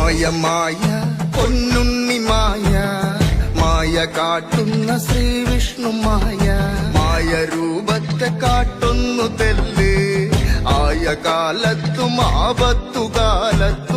മായ പൊന്നുണ്ണി മായ മായ കാട്ടുന്ന ശ്രീവിഷ്ണു മായ രൂപത്തെ കാട്ടുന്നു തെല്ല് ആയ കാലത്തും ആപത്തു കാലത്തും